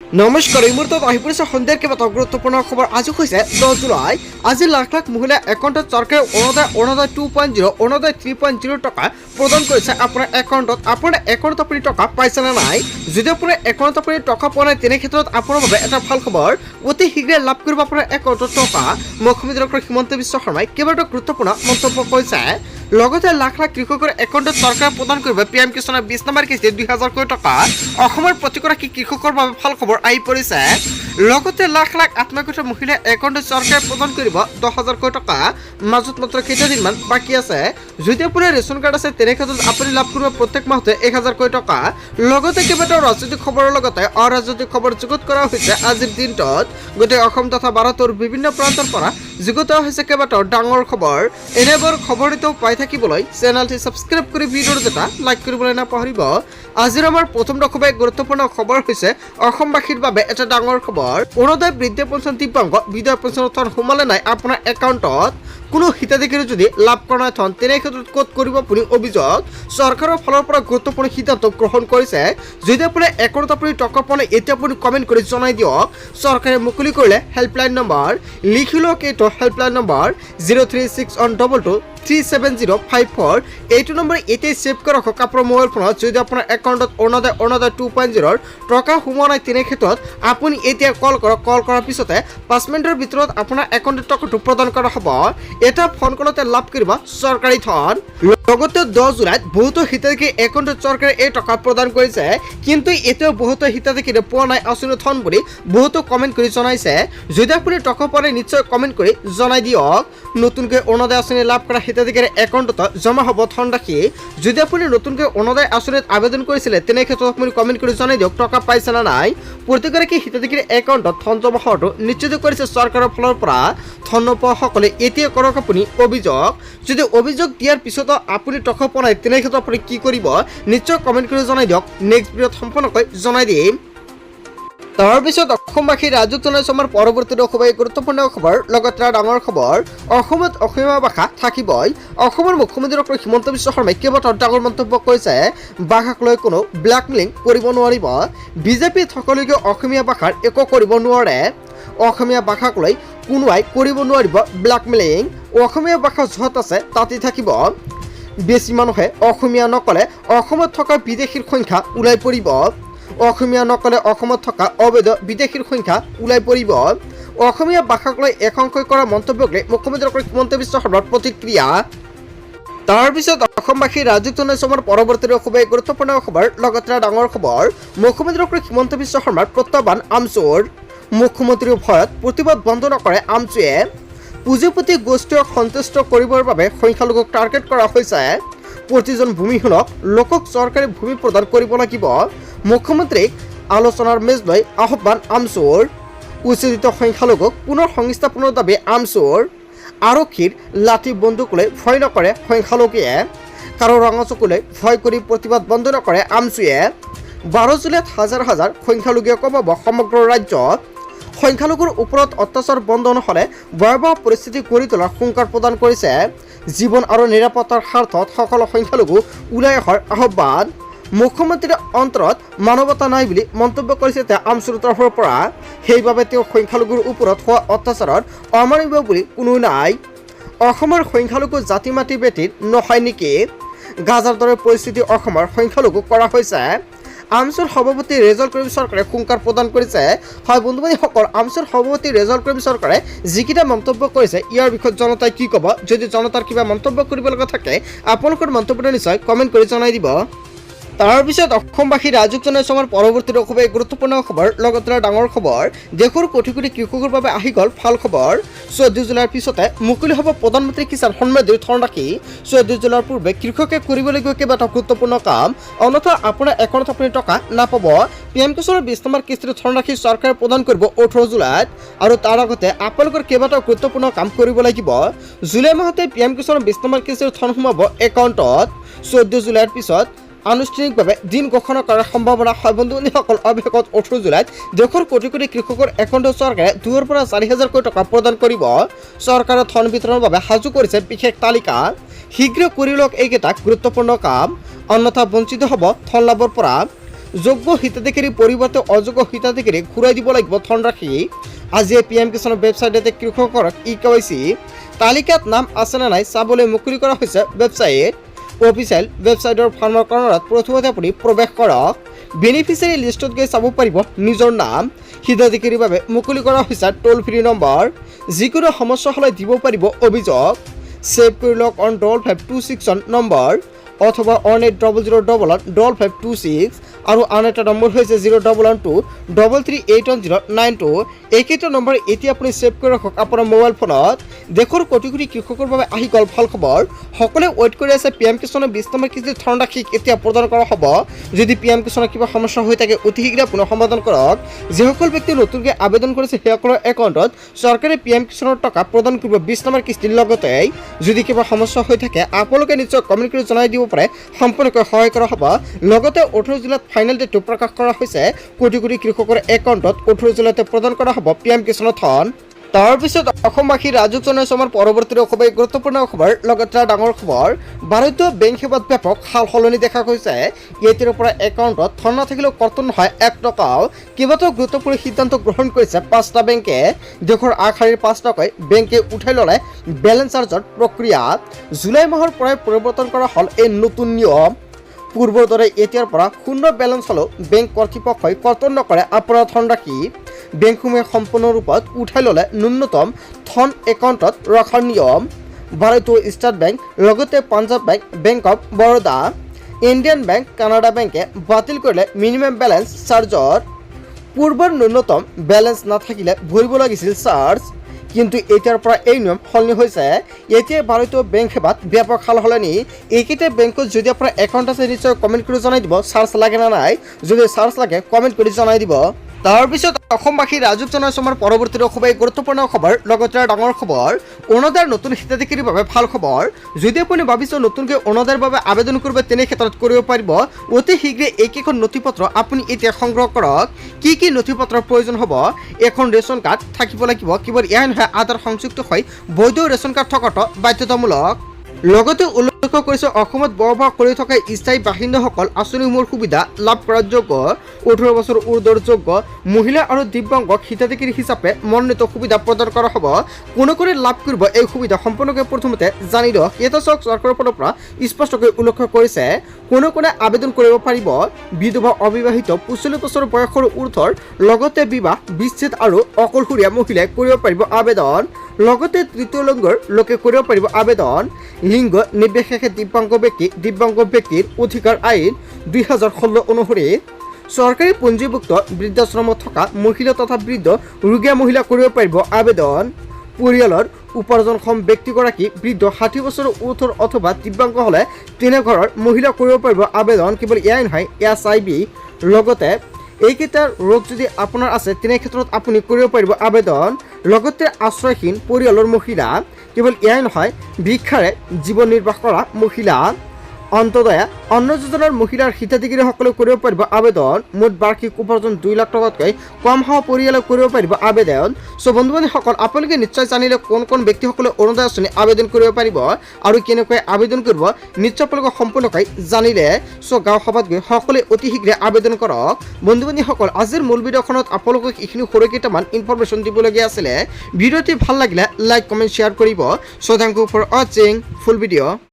নমস্কাৰ, এই মুহূৰ্তত আহি পৰিছে সন্ধিয়াৰ কেইবাটাও গুৰুত্বপূৰ্ণ খবৰ। আজি হৈছে 10 জুলাই। আজি লাখ লাখ মহিলা একাউণ্টত চৰকাৰে অৰুণোদয় 2.0 অৰুণোদয় 3.0 টকা প্ৰদান কৰিছে আপোনাৰ একাউণ্টত। আপোনাৰ একাউণ্টত আপুনি টকা পাইছে নে নাই? যদি আপোনাৰ একাউণ্টত আপুনি টকা পোৱা নাই, তেনে ক্ষেত্ৰত আপোনাৰ বাবে এটা ভাল খবৰ। অতি শীঘ্ৰে লাভ কৰিব আপোনাৰ একাউণ্টত টকা। মুখ্যমন্ত্ৰী ডক্টৰ হিমন্ত বিশ্ব শৰ্মাই কেইবাটাও গুৰুত্বপূৰ্ণ মন্তব্য কৰিছে। লগতে লাখ লাখ কৃষকৰ একাউণ্টত চৰকাৰে প্ৰদান কৰিব PM কিষাণৰ 20 নম্বৰ কিস্তিত 2000 কোটি টকা। অসমৰ প্ৰতিগৰাকী কৃষকৰ বাবে ভাল খবৰ আহি পৰিছে। লগতে লাখ লাখ আত্মসহায়ক মহিলাৰ একাউণ্টত চৰকাৰে প্ৰদান কৰিব 10,000 কোটি টকা। মাজত মাত্ৰ কেইটাদিনমান বাকী আছে। যদি আপোনাৰ ৰেচন কাৰ্ড আছে, তেনে ক্ষেত্ৰত আপুনি লাভ কৰিব প্ৰত্যেক মাহতে 1000 কোটি টকা। লগতে কেইবাটাও ৰাজনৈতিক খবৰৰ লগতে অৰাজনৈতিক খবৰ যুগুত কৰা হৈছে আজিৰ দিনটোত। গোটেই অসম তথা ভাৰতৰ বিভিন্ন প্ৰান্তৰ পৰা যুগুত হৈছে কেইবাটাও ডাঙৰ খবৰ। এনেবোৰ খবৰ পাই থাকিবলৈ চেনেলটি ছাবস্ক্ৰাইব কৰি ভিডিঅ'টো এটা লাইক কৰিবলৈ নাপাহৰিব। আজিৰ আমাৰ প্ৰথম খুবেই গুৰুত্বপূৰ্ণ খবৰ হৈছে অসমবাসীৰ বাবে এটা ডাঙৰ খবৰ। অৰুণোদয় বৃদ্ধি পেঞ্চন দিব্যাংগ বিধৱা পেঞ্চনৰ ধন সোমালে নাই আপোনাৰ একাউণ্টত। কোনো হিতাধিকাৰী যদি লাভ কৰা নাই ধন, তেনে ক্ষেত্ৰত ক'ত কৰিব আপুনি অভিযোগ। চৰকাৰৰ ফালৰ পৰা গুৰুত্বপূৰ্ণ সিদ্ধান্ত গ্ৰহণ কৰিছে। যদি আপোনাৰ একাউণ্টত আপুনি টকা পোৱা নাই, এতিয়া আপুনি কমেণ্ট কৰি জনাই দিয়ক। চৰকাৰে মুকলি কৰিলে হেল্পলাইন নম্বৰ। লিখি লওক এইটো হেল্পলাইন নম্বৰ 0361223754। এইটো নম্বৰ এতিয়াই ছেভ কৰি ৰাখক আপোনাৰ মোবাইল ফোনত। যদি আপোনাৰ একাউণ্টত অৰুণোদয় 2.0 টকা সোমোৱা নাই, তেনে ক্ষেত্ৰত আপুনি এতিয়া কল কৰক। কল কৰাৰ পিছতে 5 মিনিটৰ ভিতৰত আপোনাৰ একাউণ্টত টকাটো প্ৰদান কৰা হ'ব। এটা ফোন কলতে লাভ কৰিব চৰকাৰী ধন। লগতে 10 জুলাইত বহুতো হিতাধিকাৰী একাউণ্টত চৰকাৰে এই টকা প্ৰদান কৰিছে, কিন্তু এতিয়াও বহুতো হিতাধিকাৰী পোৱা নাই আঁচনিৰ ধন বুলি বহুতো কমেণ্ট কৰি জনাইছে। যদি আপুনি টকা পোৱা নাই, নিশ্চয় কমেণ্ট কৰি জনাই দিয়ক। নতুনকৈ অৰুণোদয় আঁচনি লাভ কৰা হিতাধিকাৰী একাউণ্টত জমা হ'ব ধনৰাশি। যদি আপুনি নতুনকৈ অৰুণোদয় আঁচনিত আবেদন কৰিছিলে, তেনে ক্ষেত্ৰত আপুনি কমেণ্ট কৰি জনাই দিয়ক টকা পাইছে নে নাই। প্ৰতিগৰাকী হিতাধিকাৰী একাউণ্টত ধন জমা হোৱাটো নিশ্চিত কৰিছে চৰকাৰৰ ফালৰ পৰা। ধন নোপোৱাসকলে এতিয়া কৰক আপুনি অভিযোগ। যদি অভিযোগ দিয়াৰ পিছতো আপুনি টকা পোৱা নাই, তেনে ক্ষেত্ৰত আপুনি কি কৰিব নিশ্চয় কমেণ্ট কৰি জনাই দিয়ক। নেক্সট ভিডিঅ'ত সম্পূৰ্ণকৈ জনাই দিম। তাৰপিছত অসমবাসী ৰাজুক জনাইছো আমাৰ পৰৱৰ্তী খুবেই গুৰুত্বপূৰ্ণ খবৰ। লগতে ডাঙৰ খবৰ, অসমত অসমীয়া ভাষা থাকিবই। অসমৰ মুখ্যমন্ত্ৰী ডক্টৰ হিমন্ত বিশ্ব শৰ্মাই কেইবাটাও ডাঙৰ মন্তব্য কৰিছে। ভাষাক লৈ কোনো ব্লেকমেইলিং কৰিব নোৱাৰিব। বিজেপিত সকলোকে অসমীয়া ভাষাৰ একো কৰিব নোৱাৰে। অসমীয়া ভাষাক লৈ কোনোৱাই কৰিব নোৱাৰিব ব্লেকমেইলিং। অসমীয়া ভাষা য'ত আছে তাতেই থাকিব। বেছি মানুহে অসমীয়া নক'লে অসমত থকা বিদেশীৰ সংখ্যা ওলাই পৰিব। অসমীয়া নক'লে অসমত থকা অবৈধ বিদেশীৰ সংখ্যা ওলাই পৰিব। অসমীয়া ভাষাক লৈ একাংশই কৰা মন্তব্যক লৈ মুখ্যমন্ত্ৰী ডক্টৰ হিমন্ত বিশ্ব শৰ্মাৰ প্ৰতিক্ৰিয়া। তাৰপিছত অসমবাসী ৰাজুক জনাইছো আমাৰ পৰৱৰ্তী খুবেই গুৰুত্বপূৰ্ণ খবৰ। লগতে ডাঙৰ খবৰ, মুখ্যমন্ত্ৰী ডক্টৰ হিমন্ত বিশ্ব শৰ্মাৰ প্ৰত্যাহ্বান আমচুৰ। মুখ্যমন্ত্ৰীৰ ভয়ত প্ৰতিবাদ বন্ধ নকৰে আমচুৱে। পুঁজিপতি গোষ্ঠীক সন্তুষ্ট কৰিবৰ বাবে সংখ্যালঘুক টাৰ্গেট কৰা হৈছে। প্ৰতিজন ভূমিহীনক লোকক চৰকাৰী ভূমি প্ৰদান কৰিব লাগিব। মুখ্যমন্ত্ৰীক আলোচনাৰ মেজ লৈ আহ্বান আমচুৰ। উচ্ছেদিত সংখ্যালঘুক পুনৰ সংস্থাপনৰ দাবী আমচুৰ। আৰক্ষীৰ লাঠি বন্দুকলৈ ভয় নকৰে সংখ্যালঘুৱে। কাৰো ৰঙা চকুলৈ ভয় কৰি প্ৰতিবাদ বন্ধ নকৰে আমচুৱে। 12 জুলাইত হাজাৰ হাজাৰ সংখ্যালঘুৱে কমাব সমগ্ৰ ৰাজ্যত। সংখ্যালঘুৰ ওপৰত অত্যাচাৰ বন্ধ নহ'লে ভয়াৱহ পৰিস্থিতি গঢ়ি তোলাৰ হুংকাৰ প্ৰদান কৰিছে। জীৱন আৰু নিৰাপত্তাৰ স্বাৰ্থত সকলো সংখ্যালঘু ওলাই অহাৰ আহ্বান। মুখ্যমন্ত্ৰীৰ অন্তৰত মানৱতা নাই বুলি মন্তব্য কৰিছে তেওঁ আমচুৰ তৰফৰ পৰা। সেইবাবে তেওঁ সংখ্যালঘুৰ ওপৰত হোৱা অত্যাচাৰত অমানিব বুলি কোনো নাই। অসমৰ সংখ্যালঘু জাতি মাতি বেটিৰ নহয় নেকি? গাজাৰ দৰে পৰিস্থিতি অসমৰ সংখ্যালঘুক কৰা হৈছে। আমচুৰ সভাপতি ৰেজাউল কৰিম চৰকাৰে হুংকাৰ প্ৰদান কৰিছে। হয় বন্ধু বান্ধৱীসকল, আমচুৰ সভাপতি ৰেজাউল কৰিম চৰকাৰে যিকেইটা মন্তব্য কৰিছে, ইয়াৰ বিষয়ত জনতাই কি ক'ব? যদি জনতাৰ কিবা মন্তব্য কৰিব লগা থাকে, আপোনালোকৰ মন্তব্যটো নিশ্চয় কমেণ্ট কৰি জনাই দিব। তাৰপিছত অসমবাসী ৰাজুক জনাইছো আমাৰ পৰৱৰ্তী খুবেই গুৰুত্বপূৰ্ণ খবৰ। লগতে ডাঙৰ খবৰ, দেশৰ কোটি কোটি কৃষকৰ বাবে আহি গ'ল ভাল খবৰ। 14 জুলাইৰ পিছতে মুকলি হ'ব প্ৰধানমন্ত্ৰী কিষাণ সন্মান নিধিৰ ধনৰাশি। 14 জুলাইৰ পূৰ্বে কৃষকে কৰিবলগীয়া কেইবাটাও গুৰুত্বপূৰ্ণ কাম, অন্যথা আপোনাৰ একাউণ্টত আপুনি টকা নাপাব। PM কিষাণৰ 20 নম্বৰ কিস্তিৰ ধনৰাশি চৰকাৰে প্ৰদান কৰিব 18 জুলাইত। আৰু তাৰ আগতে আপোনালোকৰ কেইবাটাও গুৰুত্বপূৰ্ণ কাম কৰিব লাগিব। জুলাই মাহতে PM কিষাণৰ 20 নম্বৰ কিস্তিৰ ধন সোমাব একাউণ্টত। 14 জুলাইৰ পিছত আনুষ্ঠানিকভাৱে দিন ঘোষণা কৰাৰ সম্ভাৱনা। হয় বন্ধুসকল, অৱশেষত 18 জুলাইত দেশৰ কোটি কোটি কৃষকৰ একাউণ্টত চৰকাৰে 2ৰ পৰা 4,000 কোটি টকা প্ৰদান কৰিব। চৰকাৰে ধন বিতৰণৰ বাবে সাজু কৰিছে বিশেষ তালিকা। শীঘ্ৰে কৰি লওক এইকেইটা গুৰুত্বপূৰ্ণ কাম, অন্যথা বঞ্চিত হ'ব ধন লাভৰ পৰা। যোগ্য হিতাধিকাৰীৰ পৰিৱৰ্তে অযোগ্য হিতাধিকাৰীক ঘূৰাই দিব লাগিব ধনৰাশি। আজিয়ে PM কিষাণৰ ৱেবছাইটতে কৃষকৰ KYC তালিকাত নাম আছে নে নাই চাবলৈ মুকলি কৰা হৈছে ৱেবছাইট। অফিচিয়েল ৱেবছাইটৰ ফাৰ্মৰ কৰ্ণাৰত প্ৰথমতে আপুনি প্ৰৱেশ কৰক। বেনিফিচিয়াৰী লিষ্টত গৈ চাব পাৰিব নিজৰ নাম। হিতাধিকাৰীৰ বাবে মুকলি কৰা হৈছে টোল ফ্ৰী নম্বৰ। যিকোনো সমস্যা হ'লে দিব পাৰিব অভিযোগ। ছেভ কৰি লওক অন 5526 নম্বৰ অথবা 1800115526 আৰু আন এটা নম্বৰ হৈছে 01123381092। এইকেইটা নম্বৰ এতিয়া আপুনি ছেভ কৰি ৰাখক আপোনাৰ মোবাইল ফোনত। দেশৰ কোটি কোটি কৃষকৰ বাবে আহি গ'ল ভাল খবৰ। সকলোৱে ৱেইট কৰি আছে PM কিষাণৰ 20 নম্বৰ কিস্তিৰ ধনৰাশি এতিয়া প্ৰদান কৰা হ'ব। যদি PM কিষাণৰ কিবা সমস্যা হৈ থাকে অতি শীঘ্ৰে আপুনি সমাধান কৰক। যিসকল ব্যক্তিয়ে নতুনকৈ আবেদন কৰিছে সেইসকলৰ একাউণ্টত চৰকাৰে PM কিষাণৰ টকা প্ৰদান কৰিব 20 নম্বৰ কিস্তিৰ লগতে। যদি কিবা সমস্যা হৈ থাকে আপোনালোকে নিশ্চয় কমেণ্ট কৰি জনাই দিব পাৰে, সম্পূৰ্ণকৈ সহায় কৰা হ'ব। লগতে 18 জুলাইত ফাইনেল ডেটটো প্ৰকাশ কৰা হৈছে। কোটি কোটি কৃষকৰ একাউণ্টত 18 জুলাইতে প্ৰদান কৰা হ'ব PM কিষাণৰ ধন। তাৰপিছত অসমবাসী ৰাজুক জনাইছো আমাৰ পৰৱৰ্তী খুবেই গুৰুত্বপূৰ্ণ খবৰ। লগতে ডাঙৰ খবৰ, ভাৰতীয় বেংক সেৱাত ব্যাপক সাল সলনি দেখা গৈছে। এতিয়াৰ পৰা একাউণ্টত ধন নাথাকিলেও কৰ্তন নহয় 1 টকাও। কেইবাটাও গুৰুত্বপূৰ্ণ সিদ্ধান্ত গ্ৰহণ কৰিছে 5টা বেংকে। দেশৰ আগশাৰীৰ 5 টকাই বেংকে উঠাই ল'লে বেলেঞ্চ চাৰ্জৰ প্ৰক্ৰিয়া। জুলাই মাহৰ পৰাই পৰিৱৰ্তন কৰা হ'ল এই নতুন নিয়ম। পূৰ্বৰ দৰে এতিয়াৰ পৰা শূন্য বেলেঞ্চ হ'লেও বেংক কৰ্তৃপক্ষই কৰ্তন নকৰে আপোনাৰ ধনৰাশি। বেংকসমূহে সম্পূৰ্ণ ৰূপত উঠাই ল'লে ন্যূনতম ধন একাউণ্টত ৰখাৰ নিয়ম। ভাৰতীয় ষ্টেট বেংক, লগতে Punjab bank, bank of Baroda, Indian bank, Canada বেংকে বাতিল কৰিলে মিনিমাম বেলেঞ্চ চাৰ্জৰ। পূৰ্বৰ ন্যূনতম বেলেঞ্চ নাথাকিলে ভৰিব লাগিছিল চাৰ্জ, কিন্তু এতিয়াৰ পৰা এই নিয়ম সলনি হৈছে। এতিয়া ভাৰতীয় বেংক সেৱাত ব্যাপক সাল সলনি। এইকেইটা বেংকত যদি আপোনাৰ একাউণ্ট আছে নিশ্চয় কমেণ্ট কৰি জনাই দিব চাৰ্জ লাগে নে নাই। যদি চাৰ্জ লাগে কমেণ্ট কৰি জনাই দিব। তাৰপিছত অসমবাসী ৰাজুক জনাইছো আমাৰ পৰৱৰ্তী খুবেই গুৰুত্বপূৰ্ণ খবৰ। লগতে ডাঙৰ খবৰ, অৰুণোদয়ৰ নতুন হিতাধিকাৰীৰ বাবে ভাল খবৰ। যদি আপুনি ভাবিছে নতুনকৈ অৰুণোদয়ৰ বাবে আবেদন কৰিব তেনে ক্ষেত্ৰত কৰিব পাৰিব। অতি শীঘ্ৰে এইকেইখন নথিপত্ৰ আপুনি এতিয়া সংগ্ৰহ কৰক। কি কি নথিপত্ৰৰ প্ৰয়োজন হ'ব? এখন ৰেচন কাৰ্ড থাকিব লাগিব। কেৱল এয়াই নহয়, আধাৰ সংযুক্ত হৈ বৈধ ৰেচন কাৰ্ড থকাটো বাধ্যতামূলক। লগতে উল্লেখ কৰিছে অসমত বসবাস কৰি থকা স্থায়ী বাসিন্দাসকল আঁচনিসমূহৰ সুবিধা লাভ কৰাৰ যোগ্য। 18 বছৰ ঊৰ্ধৰ যোগ্য মহিলা আৰু দিব্যাংগক হিতাধিকাৰী হিচাপে মনোনীত সুবিধা প্ৰদান কৰা হ'ব। কোনে কোনে লাভ কৰিব এই সুবিধা সম্পূৰ্ণকৈ প্ৰথমতে জানি লওক। এটা চৰকাৰৰ ফালৰ পৰা স্পষ্টকৈ উল্লেখ কৰিছে কোনে কোনে আবেদন কৰিব পাৰিব। বিধৱা, অবিবাহিত, 45 বছৰ বয়সৰ ঊৰ্ধৰ, লগতে বিবাহ বিচ্ছেদ আৰু অকলশৰীয়া মহিলাই কৰিব পাৰিব আবেদন। লগতে তৃতীয় লিংগৰ লোকে কৰিব পাৰিব আবেদন। লিংগ নিৰ্বিশেষে দিব্যাংগ ব্যক্তিৰ অধিকাৰ আইন 2016 অনুসৰি চৰকাৰী পঞ্জীভুক্ত বৃদ্ধাশ্ৰমত থকা মহিলা তথা বৃদ্ধ ৰোগীয়া মহিলা কৰিব পাৰিব আবেদন। পৰিয়ালৰ উপাৰ্জনক্ষম ব্যক্তিগৰাকী বৃদ্ধ 60 বছৰৰ ঊৰ্ধৰ অথবা দিব্যাংগ হ'লে তেনে ঘৰৰ মহিলা কৰিব পাৰিব আবেদন। কেৱল এয়াই নহয়, SIV লগতে এইকেইটা ৰোগ যদি আপোনাৰ আছে তেনে ক্ষেত্ৰত আপুনি কৰিব পাৰিব আবেদন। লগতে আশ্ৰয়হীন পৰিয়ালৰ মহিলা, কেৱল এয়াই নহয়, ভিক্ষাৰে জীৱন নিৰ্বাহ কৰা মহিলা, অন্তদয়া অন্ন যোজনাৰ মহিলাৰ হিতাধিকাৰীসকলে কৰিব পাৰিব আবেদন। মুঠ বাৰ্ষিক উপাৰ্জন 2 লাখ টকাতকৈ কম হোৱা পৰিয়ালে কৰিব পাৰিব আবেদন। চ' বন্ধু বান্ধৱীসকল, আপোনালোকে নিশ্চয় জানিলে কোন কোন ব্যক্তিসকলে অৰুণোদয় আঁচনি আবেদন কৰিব পাৰিব আৰু কেনেকৈ আবেদন কৰিব নিশ্চয় আপোনালোকে সম্পূৰ্ণকৈ জানিলে। চ' গাঁও সভাত গৈ সকলোৱে অতি শীঘ্ৰে আবেদন কৰক। বন্ধু বান্ধৱীসকল, আজিৰ মূল ভিডিঅ'খনত আপোনালোকক এইখিনি সৰু কেইটামান ইনফৰমেশ্যন দিবলগীয়া আছিলে। ভিডিঅ'টি ভাল লাগিলে লাইক, কমেণ্ট, শ্বেয়াৰ কৰিব। চ' থেংক ইউ ফৰ ৱাচিং ফুল ভিডিঅ'।